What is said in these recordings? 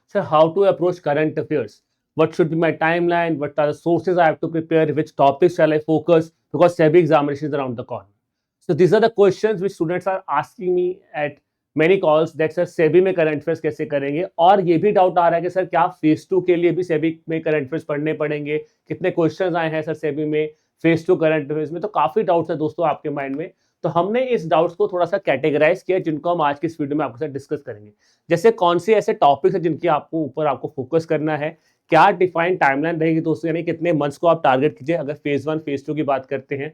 sir, how to approach current affairs? What should be my timeline? What are the sources I have to prepare? Which topics shall I focus? Because SEBI examination is around the corner. So these are the questions which students are asking me at many calls that sir SEBI में current affairs कैसे करेंगे, और ये भी doubt आ रहा है कि sir क्या फेज 2 के लिए भी सेबी में करंट अफेयर्स पढ़ने पड़ेंगे, कितने क्वेश्चंस आए हैं सर सेबी में फेज 2 करंट अफेयर्स में। तो काफी डाउट्स है दोस्तों आपके माइंड में, तो हमने इस डाउट्स को थोड़ा सा कैटेगराइज किया जिनको हम आज की इस वीडियो में आपके साथ डिस्कस करेंगे। जैसे कौन से ऐसे टॉपिक्स है जिनके आपको ऊपर आपको फोकस करना है, क्या डिफाइंड टाइमलाइन रहेगी दोस्तों, यानी कितने मंथ्स को आप टारगेट कीजिए अगर फेज 1 फेज 2 की बात करते हैं,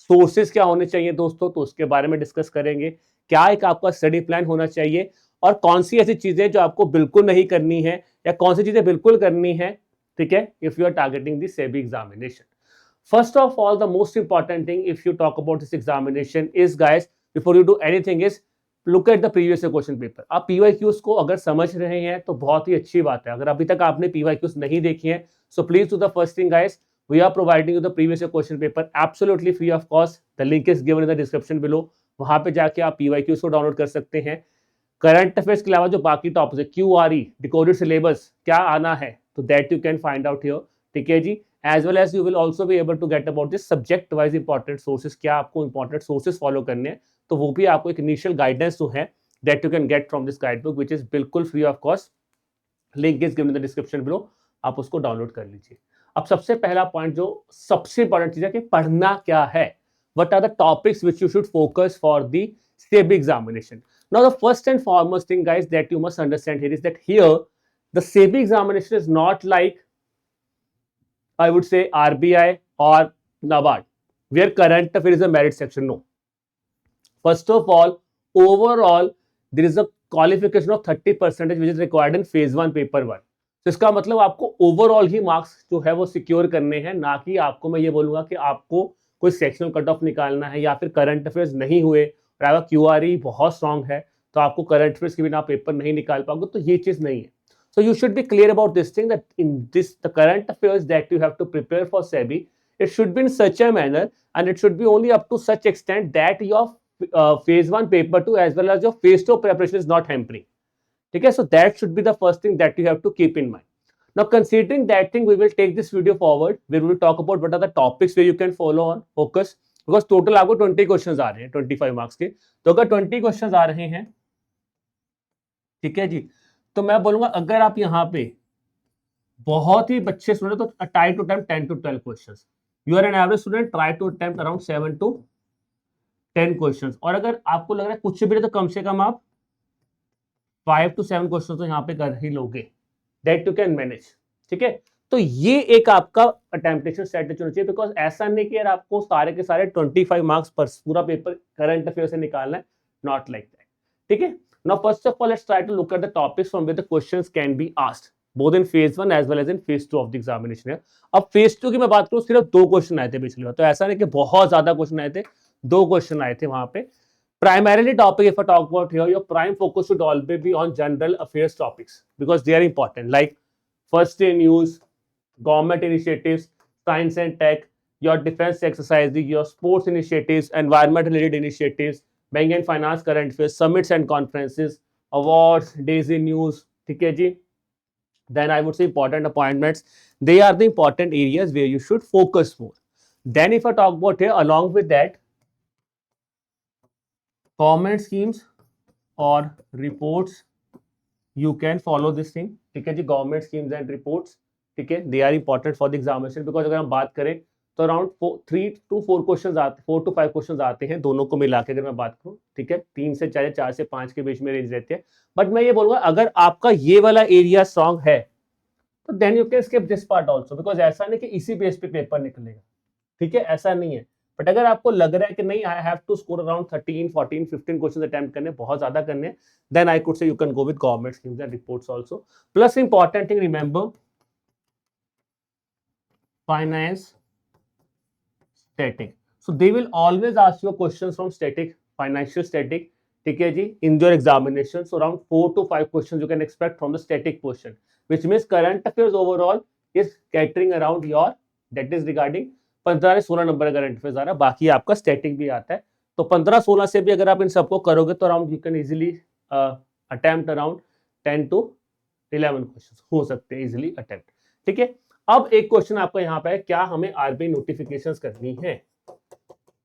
सोर्सेज क्या होने चाहिए दोस्तों तो उसके बारे में डिस्कस करेंगे, क्या एक आपका स्टडी प्लान होना चाहिए, और कौन सी ऐसी चीजें जो आपको बिल्कुल नहीं करनी है या कौन सी चीजें बिल्कुल करनी है, ठीक है, if you are targeting the SEBI examination. First of all, the most important thing if you talk about this examination is, guys, before you do anything is look at the previous year question paper. आप PYQs को अगर समझ रहे हैं तो बहुत ही अच्छी बात है। अगर अभी तक आपने PYQs नहीं देखी हैं, so please do the first thing, guys. We are providing you the previous year question paper absolutely free of cost. The link is given in the description below. वहां पे जाके आप PYQs को डाउनलोड कर सकते हैं। करंट अफेयर्स के अलावा जो बाकी टॉपिक्स है, QRE, डिकोडेड सिलेबस क्या आना है, तो that you can find out here, ठीक है जी। As well as you will also be able to get about this subject wise important sources, क्या आपको इंपॉर्टेंट सोर्सेज फॉलो करने हैं, तो वो भी आपको एक इनिशियल गाइडेंस जो है that you can get from this guide book which is बिल्कुल free of cost. Link is given in the description below, आप उसको डाउनलोड कर लीजिए। अब सबसे पहला पॉइंट जो सबसे इंपॉर्टेंट चीज है कि पढ़ना क्या है, what are the topics which you should focus for the SEBI examination. Now the first and foremost thing, guys, that you must understand here is that here the SEBI examination is not like, I would say, RBI or NABARD, where current affairs is a merit section. No. First of all, overall, there is a qualification of 30% which is required in phase 1 paper 1. तो इसका मतलब आपको overall ही marks जो है वो secure करने हैं, ना कि आपको मैं ये बोलूंगा कि आपको कोई सेक्शनल कट ऑफ निकालना है या फिर करंट अफेयर्स नहीं हुए और आपका QRE बहुत स्ट्रांग है तो आपको करंट अफेयर्स के बिना पेपर नहीं निकाल पाओगे, तो ये चीज नहीं है। So you should be clear about this thing that in this the current affairs that you have to prepare for SEBI, it should be in such a manner and it should be only up to such extent that your phase 1 paper 2 as well as your phase 2 preparation is not hampering. Okay, so that should be the first thing that you have to keep in mind. Now considering that thing, we will take this video forward where we will talk about what are the topics where you can follow on focus, because total आपको 20 questions आ रहे हैं 25 marks के, तो अगर 20 questions आ रहे हैं, ठीक है जी, तो मैं बोलूंगा अगर आप यहाँ पे बहुत ही बच्चे स्टूडेंट तो try to attempt 10 to 12 questions, you are an average student, try to attempt around 7 to 10 questions, और अगर आपको लग रहा है कुछ भी तो कम से कम आप 5 to 7 क्वेश्चन तो यहाँ पे कर ही लोगे, दैट यू कैन मैनेज, ठीक है। तो ये एक आपका अटेम्प्टेशन स्ट्रेटेजी होनी चाहिए, बिकॉज ऐसा नहीं कि यार आपको सारे के सारे 25 मार्क्स पर पूरा पेपर करंट अफेयर से निकालना है, नॉट लाइक दैट, ठीक है। Now, first of all, let's try to look at the topics from where the questions can be asked, both in phase 1 as well as in phase 2 of the examination है। अब phase 2 की मैं बात करूँ, सिर्फ 2 question आए थे पिछली बार, तो ऐसा नहीं कि बहुत ज्यादा क्वेश्चन आए थे, 2 क्वेश्चन आए थे वहां पे। Primarily topic, if I talk about here, your prime focus should always be on general affairs topics because they are important, like first day news, government initiatives, science and tech, your defense exercises, your sports initiatives, environment related initiatives, bank and finance, current affairs, summits and conferences, awards, days in news, ठीक है जी। Then I would say important appointments, they are the important areas where you should focus more. Then if I talk about here along with that government schemes और reports, you can follow this thing, ठीक है जी। Government schemes and reports, ठीक है, they are important for the examination, because अगर हम बात करें तो अराउंड 3 to 4 क्वेश्चंस आते, 4 to 5 क्वेश्चंस आते हैं दोनों को मिला के, अगर मैं बात करूं, ठीक है, 3 से 4, 4 से 5 के बीच में रेंज रहती है। बट मैं ये बोलूंगा अगर आपका ये वाला एरिया स्ट्रांग है तो then you can skip this part also, because ऐसा नहीं कि इसी बेस पे पेपर निकलेगा, ठीक है, ऐसा नहीं है। बट अगर आपको लग रहा है कि नहीं I have to score around 13, 14, 15 questions attempt करने, बहुत ज्यादा करने, then I could say you can go with government schemes and reports also. Plus important thing, remember finance, static, so they will always ask you questions from static, financial static, ठीक है जी, in your examination. So around 4 to 5 questions you can expect from the static portion, which means current affairs overall is catering around your, that is regarding 15-16 number current affairs आ रहा है, बाकी आपका static भी आता है, तो 15-16 से भी अगर आप इन सबको करोगे तो around you can easily attempt around 10 to 11 question हो सकते हैं इजिली अटेम्प्ट, ठीक है। अब एक क्वेश्चन आपका यहाँ पे है, क्या हमें आरबीआई नोटिफिकेशंस करनी है।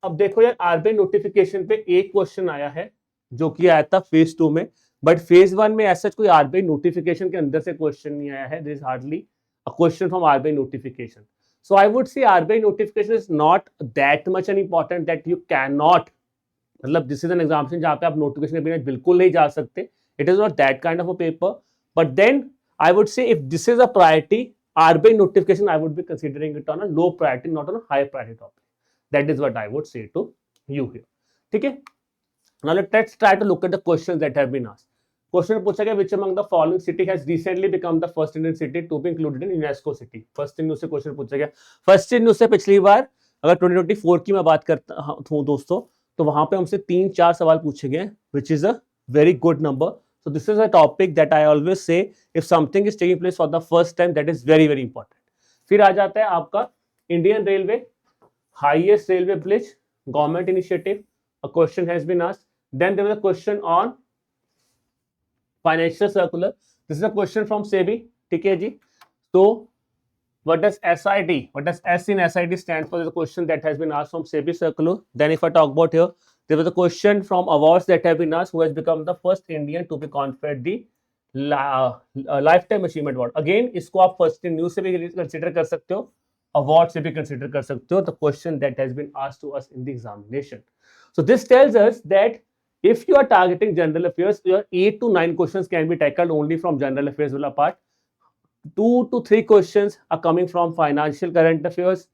अब देखो यार, आरबीआई नोटिफिकेशन पे एक क्वेश्चन आया है जो कि आया था फेज 2 में, बट फेज 1 में ऐसा कोई आरबीआई नोटिफिकेशन के अंदर से क्वेश्चन नहीं आया है। There is hardly a question from RBI notification. So I would say RBI notification is not that much an important that you can not, मतलब दिस इज एन एग्जामिनेशन जहां पे आप नोटिफिकेशन के बिना बिल्कुल नहीं जा सकते। It is not that kind of a paper, but then I would say if this is a priority RBI notification, I would be considering it on a low priority, not on a high priority topic. That is what I would say to you here. ठीक है. Now let's try to look at the questions that have been asked. Question पूछा गया, which among the following city has recently become the first Indian city to be included in UNESCO city? First in news से question पूछा गया. First in news से पिछली बार अगर 2024 की मैं बात करता हूँ दोस्तों, तो वहां पे हमसे 3-4 सवाल पूछे गए, which is a very good number. So this is a topic that I always say, if something is taking place for the first time, that is very very important. फिर आ जाता है आपका Indian railway highest railway bridge, government initiative, a question has been asked. Then there was a question on financial circular. This is a question from SEBI, ठीक है जी. So what does SID, what does S in SID stand for? Is a question that has been asked from SEBI circular. Then if I talk about here, there was a question from awards that have been asked, who has become the first Indian to be conferred the lifetime achievement award. Again इसको आप first in news से भी consider कर सकते हो, award से भी consider कर सकते हो. The question that has been asked to us in the examination. So this tells us that if you are targeting general affairs, your 8 to 9 questions can be tackled only from general affairs wala part. 2 to 3 questions are coming from financial current affairs,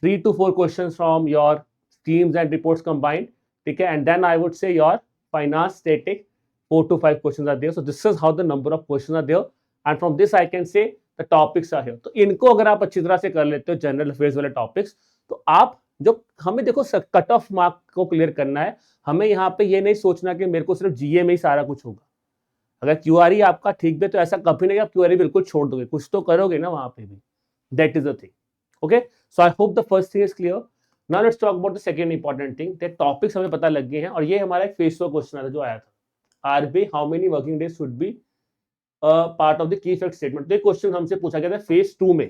3 to 4 questions from your schemes and reports combined, okay, and then I would say your finance static 4 to 5 questions are there. So this is how the number of questions are there, and from this I can say the topics are here. तो इनको अगर आप अच्छी तरह से कर लेते हो जनरल अफेयर्स वाले टॉपिक्स, तो आप जो हमें देखो कट ऑफ मार्क को क्लियर करना है, हमें यहाँ पे ये नहीं सोचना कि मेरे को सिर्फ जीए में ही सारा कुछ होगा. अगर क्यूआरई आपका ठीक भी, तो ऐसा कभी नहीं आप क्यूआरई बिल्कुल छोड़ दोगे, कुछ तो करोगे ना वहां पे भी. That is the thing. Okay, so I hope the first thing is clear. Now let's talk about the second important thing. That topics हमें पता लग गए हैं, और ये हमारा एक फेस 4 क्वेश्चन जो आया था, RBI how many working days should be part of the key fact statement. तो ये क्वेश्चन हमसे पूछा गया था फेज 2 में,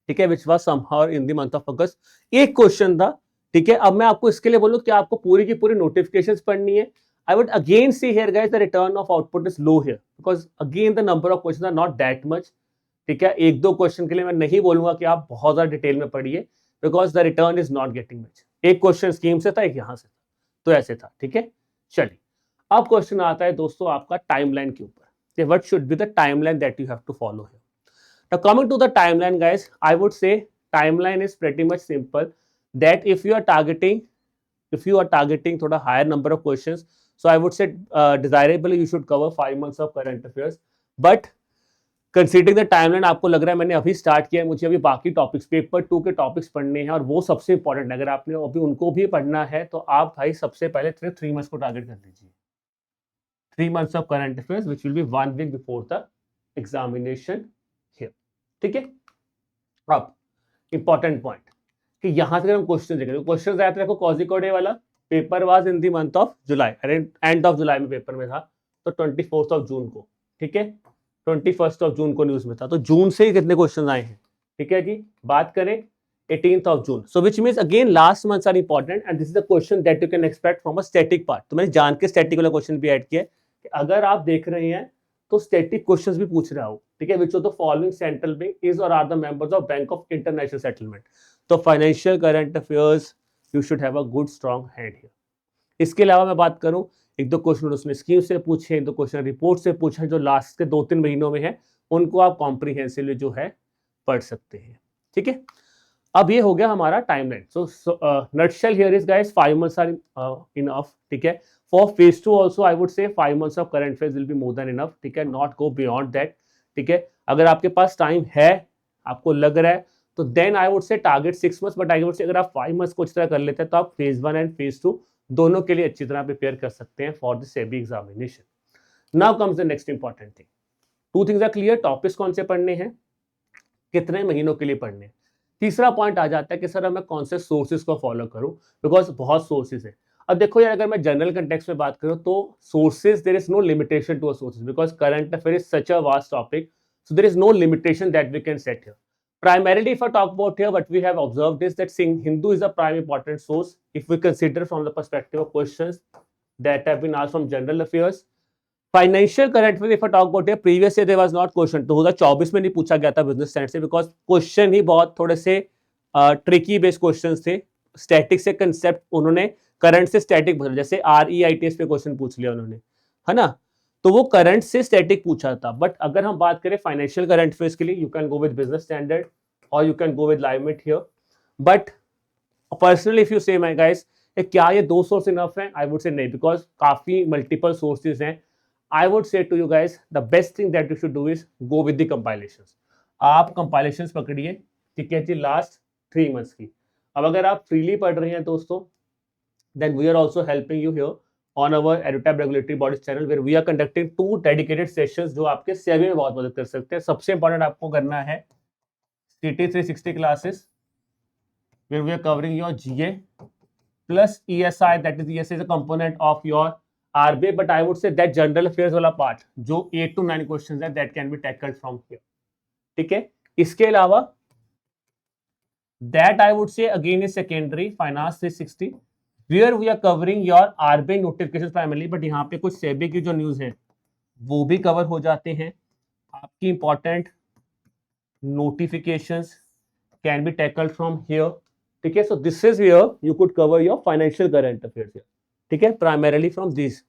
ठीक है, which was somehow in the month of अगस्त. एक क्वेश्चन था, ठीक है. अब मैं आपको इसके लिए बोलूं कि आपको पूरी की पूरी नोटिफिकेशंस पढ़नी है. I would again see here guys the return of output is low here because again the number of questions are not that much. ठीक है, एक दो क्वेश्चन के लिए मैं नहीं बोलूंगा कि आप बहुत ज्यादा डिटेल में पढ़िए, because the return is not getting much. एक क्वेश्चन स्कीम से था, एक यहां से था, तो ऐसे था. ठीक है, चलिए अब क्वेश्चन आता है दोस्तों आपका टाइमलाइन के ऊपर. What should be the timeline that you have to follow here? Now coming to the timeline guys, I would say timeline is pretty much simple, that if you are targeting थोड़ा higher number of questions, so I would say desirably you should cover 5 months of current affairs. But considering the timeline, आपको लग रहा है मैंने अभी start किया है, मुझे अभी बाकी टॉपिक्स पेपर 2 के टॉपिक्स पढ़ने हैं, और वो सबसे इंपॉर्टेंट है. अगर आपने अभी उनको भी पढ़ना है तो आप भाई सबसे पहले 3 मंथ्स को टारगेट कर लीजिए. 3 months of current affairs which will be 1 week before the examination here. ठीक है, अब इंपॉर्टेंट पॉइंट कि यहां से हम क्वेश्चन देखेंगे. क्वेश्चन आया था देखो, कोझिकोड वाला paper was in the month of July, end of July में पेपर में था, तो 24 ऑफ जून को. ठीक है, 21 ऑफ जून को न्यूज में था, तो जून से ही कितने क्वेश्चन आए हैं. ठीक है जी, बात करें 18th of June. So which means again last months are important, and this is the question that you can expect from a static part. तो मैंने जान के स्टैटिक वाला क्वेश्चन भी ऐड किया कि अगर आप देख रहे हैं तो स्टैटिक क्वेश्चंस भी पूछ रहा हो. ठीक है, which of the following central bank is or are the members of Bank of International Settlement. तो financial current affairs you should have a good strong hand here. इसके अलावा मैं बात करूं, एक दो क्वेश्चन उसमें स्कीम से पूछे, एक दो क्वेश्चन रिपोर्ट से पूछे, जो लास्ट के 2-3 महीनों में है, उनको आप कॉम्प्रिहेंसिवली जो है पढ़ सकते हैं. ठीक है, अब ये हो गया हमारा timeline. So nutshell here is guys 5 months are enough. ठीक है, for phase 2 also I would say 5 months of current affairs will be more than enough. ठीक है, नॉट गो बियॉन्ड दैट. ठीक है, अगर आपके पास टाइम है, आपको लग रहा है, तो then I would say target 6 months. But I would say अगर आप 5 मंथ्स को अच्छी तरह कर लेते हैं, तो आप फेज 1 एंड फेज 2 दोनों के लिए अच्छी तरह प्रिपेयर कर सकते हैं for the SEBI examination. Now comes the next important thing. 2 things are clear, topics कौन से पढ़ने हैं, कितने महीनों के लिए पढ़ने हैं. तीसरा पॉइंट आ जाता है कि सर मैं कौन से सोर्सेज को फॉलो करूं, बिकॉज बहुत सोर्सेज है. अब देखो यार, अगर मैं जनरल कंटेक्स्ट में बात करूं तो sources, there is no limitation to a sources because current affair is such a vast topic, so there is no limitation that we can set here. Primarily, if I talk about here, what we have observed is that Hindu is a prime important source if we consider from the perspective of questions that have been asked from general affairs. Financial current affairs, if I talk about here, previous year there was not question, 2024 में नहीं पूछा गया था business stand से, because question ही बहुत थोड़े से tricky based question थे, स्टैटिक से कंसेप्ट उन्होंने करंट से स्टैटिक बदल, जैसे REITS पे क्वेश्चन पूछ लिया उन्होंने, है ना, तो वो करंट से स्टैटिक पूछा था। बट अगर हम बात करें फाइनेंशियल करंट अफेयर्स के लिए, you can go with business standard और you can go with live here. But personally if you say my guys, क्या ये दो सोर्स इनफ है? आई वुड से नहीं, बिकॉज काफी मल्टीपल सोर्सेज हैं। I would say to you guys, the best thing that you should do is go with the compilations. आप compilations पकड़िए, ठीक है जी, लास्ट 3 मंथ्स की। अब अगर आप फ्रीली पढ़ रहे हैं दोस्तों, then we are also helping you here on our EduTab Regulatory Bodies channel where we are conducting 2 dedicated sessions जो आपके सेवी में बहुत मदद कर सकते हैं। सबसे इंपॉर्टेंट आपको करना है CT 360 classes where we are covering your GA plus ESI, that is ESI is a component of your RBI, but I would say that general affairs वाला part जो 8 to 9 questions है that can be tackled from here, ठीक है। इसके अलावा that I would say again is secondary finance 360 where we are covering your RBI notifications primarily, but यहाँ पे कुछ सेबी की जो न्यूज है वो भी कवर हो जाते हैं। आपकी important notifications can be tackled from here, ठीक है। So this is here you could cover your financial current affairs here, ठीक है, primarily from this.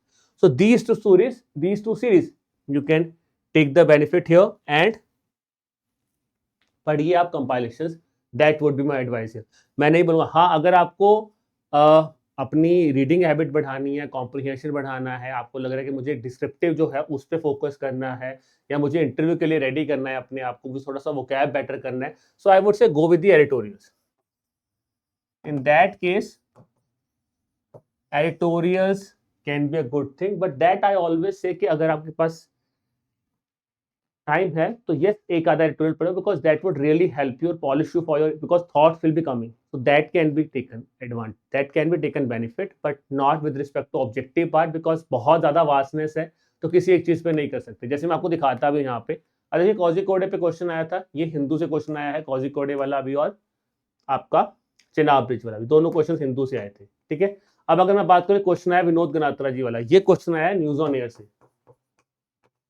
So these two series you can take the benefit here and पढ़िए आप compilations, that would be my advice here. मैं नहीं बोलूँगा, हाँ अगर आपको अपनी रीडिंग हैबिट बढ़ानी है, कॉम्प्रिहेंशन बढ़ाना है, आपको लग रहा है कि मुझे डिस्क्रिप्टिव जो है उस पर फोकस करना है या मुझे इंटरव्यू के लिए रेडी करना है अपने आप को, थोड़ा सा वोकैब बेटर करना है, सो आई वुड से गो with the editorials. In that case editorials can be a good thing, but that I always say कि अगर आपके पास टाइम है तो यस एक आधा एडिटोरियल पढ़ो, because that would really help you और polish you for your, because thoughts will be coming, so that can be taken advantage, that can be taken benefit, but not with respect to objective part, because बहुत ज्यादा vastness है तो किसी एक चीज पे नहीं कर सकते। जैसे मैं आपको दिखाता भी यहाँ पे, देखिए कोझिकोडे पे क्वेश्चन आया था, ये हिंदू से क्वेश्चन आया है, कोझिकोडे वाला भी और आपका चेनाब ब्रिज वाला भी, दोनों क्वेश्चन हिंदू से आए थे, ठीक है। अब अगर मैं बात करूँ, क्वेश्चन आया विनोद गनात्रा जी वाला, ये क्वेश्चन आया न्यूज ऑन एयर से।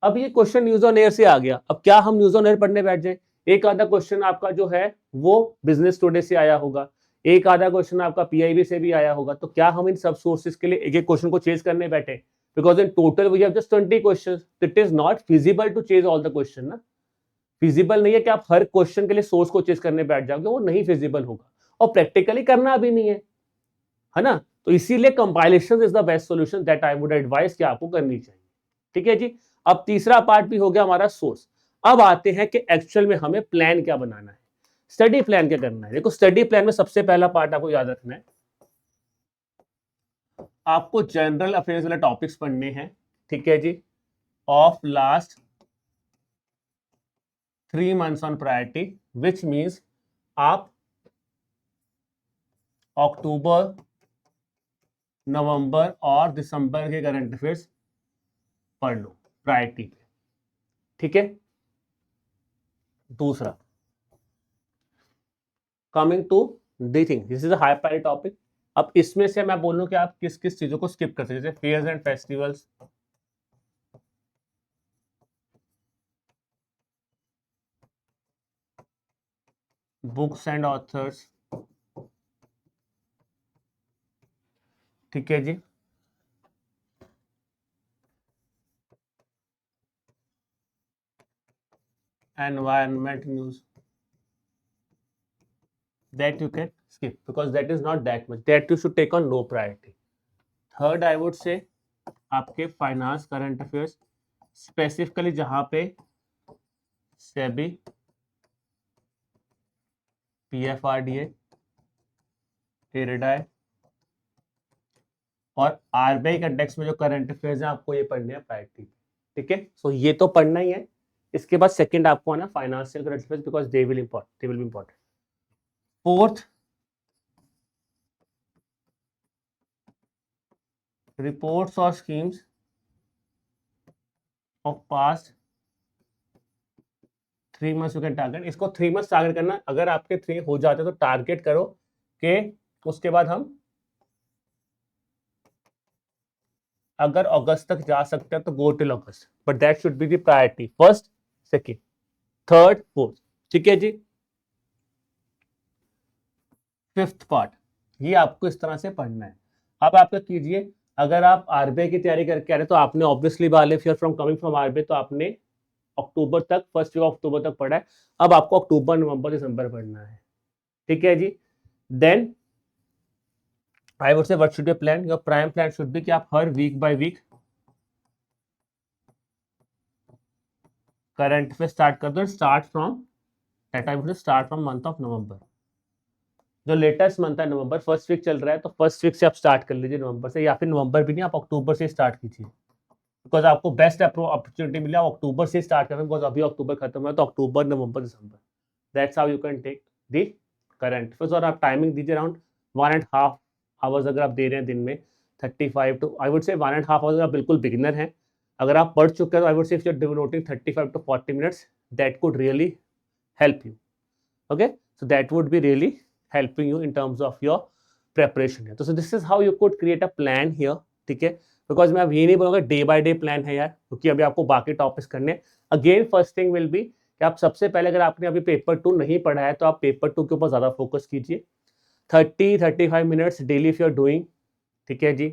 अब ये क्वेश्चन न्यूज ऑन एयर से आ गया, अब क्या हम न्यूज ऑन एयर पढ़ने बैठ जाए? एक आधा क्वेश्चन आपका जो है वो बिजनेस टुडे से आया होगा, एक आधा क्वेश्चन आपका PIB से भी आया होगा, तो क्या हम इन सब सोर्सेज के लिए एक एक क्वेश्चन को चेज करने बैठे? Because in total we have just 20 questions, it is not feasible to chase all the question ना, फिजिबल नहीं है कि आप हर क्वेश्चन के लिए सोर्स को चेज करने बैठ जाओगे, वो नहीं फिजिबल होगा और प्रैक्टिकली करना भी नहीं है ना। तो इसीलिए compilation is the best solution that I would advise कि आपको करनी चाहिए, ठीक है जी। अब तीसरा पार्ट भी हो गया हमारा सोर्स। अब आते हैं कि एक्चुअल में हमें प्लान क्या बनाना है, स्टडी प्लान क्या करना है। देखो स्टडी प्लान में सबसे पहला पार्ट आपको याद रखना है, आपको जनरल अफेयर्स वाले टॉपिक्स पढ़ने हैं, ठीक है जी, of last 3 months on priority, which means आप अक्टूबर, नवंबर और दिसंबर के करंट अफेयर्स पढ़ लो प्रायोरिटी पे, ठीक है। दूसरा, coming to the thing, this is a high priority topic. अब इसमें से मैं बोलूं कि आप किस किस चीजों को स्किप कर सकते, जैसे fairs and festivals, books and authors, ठीक है जी, environment news, that you can skip because that is not that much, that you should take on low priority. Third, I would say आपके फाइनेंस करंट अफेयर्स, स्पेसिफिकली जहां पे SEBI, PFRDA, इरेडाई और RBI context में जो current affairs हैं आपको ये पढ़ने हैं प्रायोरिटी, ठीक है। सो ये तो पढ़ना ही है। इसके बाद सेकंड आपको आना financial current affairs, because they will be important. Fourth, reports और schemes of past 3 months you can target. इसको 3 मंथ्स टारगेट करना, अगर आपके 3 हो जाते तो टारगेट करो कि उसके बाद हम अगर अगस्त तक जा सकते हैं तो go till August, but that should be the priority, first, second, third, fourth. ठीक है जी। फिफ्थ पार्ट, ये आपको इस तरह से पढ़ना है। अब आप क्या कीजिए, अगर आप आरबीआई की तैयारी करके आ रहे हैं तो आपने ऑब्वियसली वाले फिर फ्रॉम कमिंग फ्रॉम आरबीआई तो आपने अक्टूबर तक, फर्स्ट वीक ऑफ अक्टूबर तक पढ़ा है। अब आपको अक्टूबर, नवंबर, दिसंबर पढ़ना है। ठीक है जी। Then I would say what should be plan, your prime plan should be कि आप हर वीक बाय वीक करंट पे स्टार्ट कर दो। Start from that, I would start from month of November. जो लेटेस्ट मंथ है नवंबर, फर्स्ट वीक चल रहा है तो फर्स्ट वीक से आप स्टार्ट कर लीजिए नवंबर से, या फिर नवंबर भी नहीं, आप अक्टूबर से स्टार्ट कीजिए, बिकॉज आपको बेस्ट अपॉर्चुनिटी मिला अक्टूबर से स्टार्ट करना, बिकॉज अभी अक्टूबर खत्म है तो अक्टूबर, नवंबर, दिसंबर, that's how you can take the current affairs. और आप टाइमिंग दीजिए अराउंड 1.5 आवर्स अगर आप दे रहे हैं दिन में, 35 टू, आई वुड से 1.5 आवर्स आप बिल्कुल बिगिनर हैं। अगर आप पढ़ चुके हैं तो I would say if you are devoting 35 to 40 minutes, that could really help you. Okay, so that would be really helping you in terms of your preparation है। तो so this is how you could create a plan here. ठीक है, because मैं अब ये नहीं बोलूँगा day by day plan है यार, क्योंकि अभी आपको बाकी टॉपिक्स करने। Again first thing will be कि आप सबसे पहले, अगर आपने अभी पेपर 2 नहीं पढ़ा है तो आप पेपर 2 के ऊपर ज़्यादा फोकस कीजिए। 30-35 minutes daily if you are doing. ठीक है जी।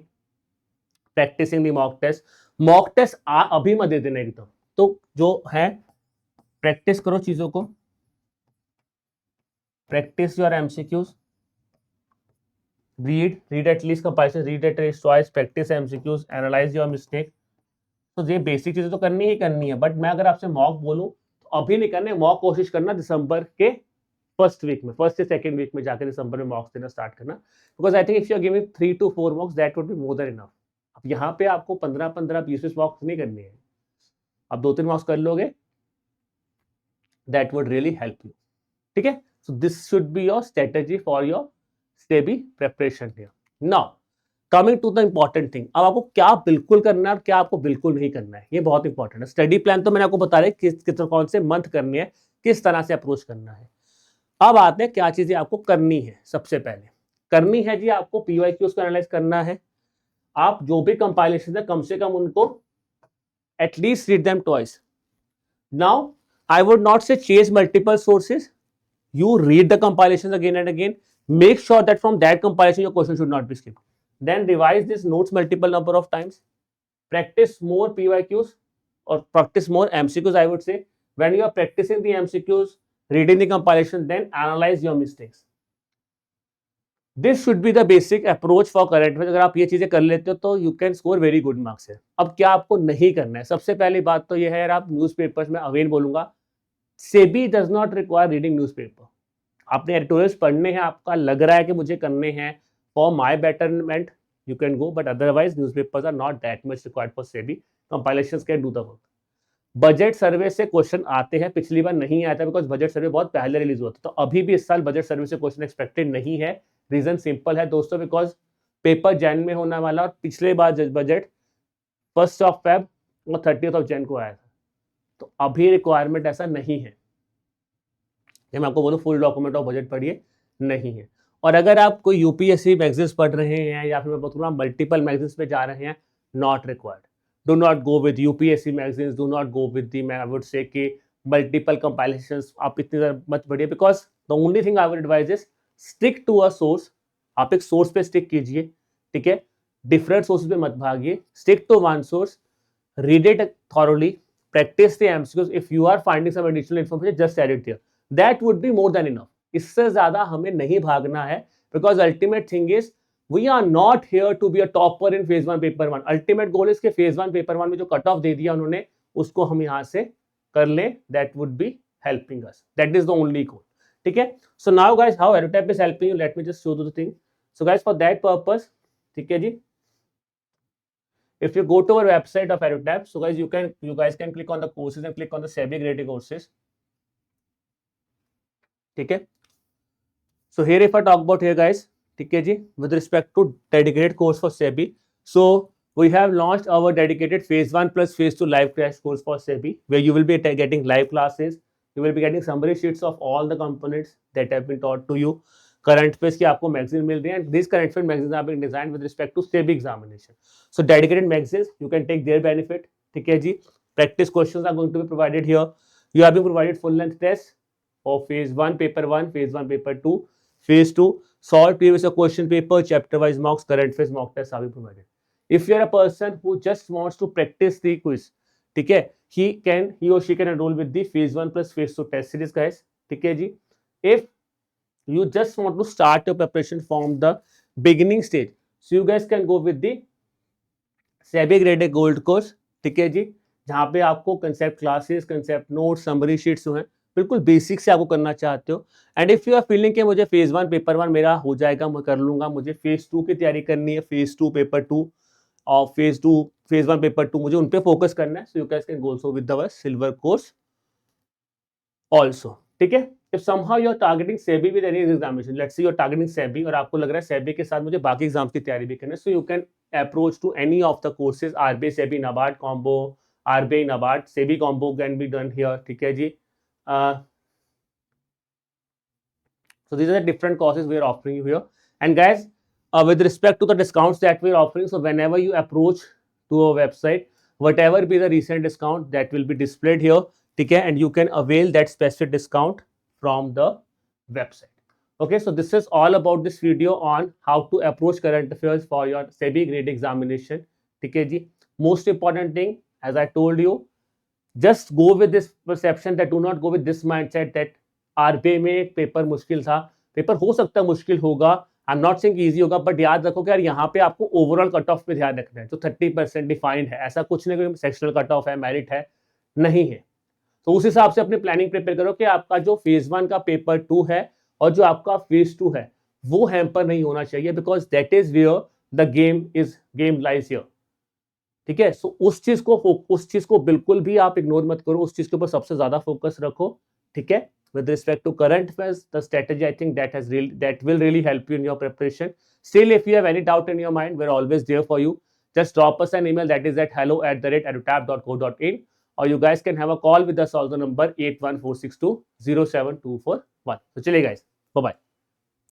Practicing the mock test, mock test अभी मत दे देना एकदम, तो जो है प्रैक्टिस करो चीज़ों को, practice your MCQs, read at least comparison, read at least twice, practice MCQs, analyze your mistake। तो ये बेसिक चीजें तो करनी ही करनी है, बट मैं अगर आपसे मॉक बोलूं तो अभी नहीं करने, मॉक कोशिश करना दिसंबर के फर्स्ट वीक में, फर्स्ट से सेकंड वीक में जाकर दिसंबर में मॉक्स देना स्टार्ट करना, because I think if you are giving 3 to 4 mocks that would be more than enough. अब यहाँ पे आपको 15-15, 20 मॉक्स नहीं करनी है, आप 2-3 मॉक्स कर लोगे, that would really help you. ठीक है, so this should be your strategy for your SEBI preparation here. Now coming to the important thing, अब आपको क्या बिल्कुल करना है और क्या आपको बिल्कुल नहीं करना है, ये बहुत इंपॉर्टेंट है। स्टडी प्लान तो मैंने आपको बता रहा किस कौन से मंथ करनी है, किस तरह से अप्रोच करना है। अब आते हैं क्या चीजें आपको करनी है। सबसे पहले करनी है जी, आपको पीवाईक्यूज को एनालाइज करना है। आप जो भी कंपाइलेशन है कम से कम उनको at least read them twice. Now I would not say chase multiple sources, you read the compilations again and again, make sure that from that compilation your question should not be skipped, then revise these notes multiple number of times, practice more pyqs or practice more mcqs, I would say. When you are practicing the mcqs, reading the compilation, then analyze your mistakes. This should be the basic approach for current affairs। अगर आप ये चीजें कर लेते हो तो you can score very good marks है। अब क्या आपको नहीं करना है, सबसे पहली बात तो ये है यार, आप न्यूज़पेपर्स में अगेन बोलूंगा, SEBI does not require reading newspaper. आपने एडिटोरियल्स पढ़ने हैं, आपका लग रहा है कि मुझे करने हैं for my betterment, you can go, but otherwise newspapers are not that much required for SEBI, compilations can do the work. Budget survey से क्वेश्चन आते हैं, पिछली बार नहीं आया था बिकॉज बजट सर्वे बहुत पहले रिलीज हुआ था, तो अभी भी इस साल बजट सर्वे से क्वेश्चन एक्सपेक्टेड नहीं है। रीजन सिंपल है दोस्तों, बिकॉज पेपर जैन में होने वाला और पिछले बार बजट 1 Feb और 30 Jan को आया था, तो अभी रिक्वायरमेंट ऐसा नहीं है मैं आपको बोलूँ फुल डॉक्यूमेंट ऑफ बजट पढ़िए, नहीं है। और अगर आप कोई यूपीएससी मैगजीन्स पढ़ रहे हैं या फिर मैं बोलूँ मल्टीपल मैगजीन्स पे जा रहे हैं, not required. Do not go with UPSC magazines, do not go with the, मैं आई वुड से कि मल्टीपल कंपाइलेशंस आप इतनी मत पढ़िए, because the only thing I would advise is stick to a source. आप एक सोर्स पे स्टिक कीजिए, ठीक है, डिफरेंट सोर्सेज पे मत भागिए, stick to one source, read it thoroughly, practice the MCQs. If you are finding some additional information, just add it there. That would be more than enough. इससे ज्यादा हमें नहीं भागना है, because ultimate thing is we are not here to be a topper in phase 1 paper 1. Ultimate goal is कि phase 1 paper 1 में जो cut off दे दिया उन्होंने, उसको हम यहाँ से कर लें. That would be helping us. That is the only goal. ठीक है? So now guys, how Edutap is helping you? Let me just show you the thing. So guys, for that purpose, ठीक है जी, if you go to our website of Edutap, so guys you guys can click on the courses and click on the SEBI graded courses. ठीक है, so here if I talk about here guys, ठीक है जी, with respect to dedicated course for SEBI, so we have launched our dedicated phase 1 plus phase 2 live crash course for SEBI, where you will be getting live classes. You will be getting summary sheets of all the components that have been taught to you. Current affairs की आपको magazine मिल रही है, and these current affairs magazines are being designed with respect to SEBI examination. So dedicated magazines, you can take their benefit. ठीक है जी. Practice questions are going to be provided here. You have been provided full length tests of phase 1 paper 1, phase 1 paper 2, phase 2 solve previous question paper, chapter wise mocks, current affairs mock tests are being provided. If you are a person who just wants to practice the quiz, ठीक है, he or she can enroll with the phase 1 plus phase 2 test series, guys. ठीक है जी. If you just want to start your preparation from the beginning stage, so you guys can go with the SEBI Grade A Gold course. ठीक है जी, जहाँ पे आपको concept classes, concept notes, summary sheets जो हैं बिल्कुल बेसिक से आपको करना चाहते हो. And if you are feeling कि मुझे फेज 1 पेपर 1 मेरा हो जाएगा, मैं कर लूंगा, मुझे फेज 2 की तैयारी करनी है, फेज 2 पेपर 2 और फेज 1 पेपर 2 मुझे उन पे फोकस करना है, so you can go also with the silver course also. ठीक है. If somehow you are targeting SEBI with any examination, let's say you are targeting SEBI और आपको लग रहा है सेबी के साथ मुझे बाकी एग्जाम्स की तैयारी भी करना है, so you can approach to any of the courses. RBI SEBI NABARD combo, RBI NABARD SEBI combo can be done here. ठीक है जी. So these are the different courses we are offering you here. And guys, with respect to the discounts that we are offering, so whenever you approach to our website, whatever be the recent discount that will be displayed here, okay, and you can avail that specific discount from the website. Okay, so this is all about this video on how to approach current affairs for your SEBI grade examination. Okay, ji. Most important thing, as I told you, just go with this perception, that do not go with this mindset that RBI में एक paper मुश्किल था. Paper हो सकता है मुश्किल होगा, I am not saying easy होगा, बट याद रखो कि यार यहाँ पे आपको ओवरऑल कट ऑफ पे ध्यान रखना है. जो 30% डिफाइंड है, ऐसा कुछ नहीं, सेक्शनल कट ऑफ है, मेरिट है, नहीं है. तो उस हिसाब से अपनी प्लानिंग प्रिपेयर करो कि आपका जो फेज 1 का पेपर 2 है और जो आपका फेज 2 है वो हैम्पर नहीं होना चाहिए, because that is where the game lies here. ठीक है. सो उस चीज को बिल्कुल भी आप इग्नोर मत करो, उस चीज के ऊपर सबसे ज्यादा फोकस रखो. ठीक है. With respect to current affairs, the strategy I think that will really help you in your preparation. Still, if you have any doubt in your mind, we're always there for you. Just drop us an email, that is at hello@edutab.co.in, or you guys can have a call with us on the number 81462 07241. So, chaliye guys, bye bye.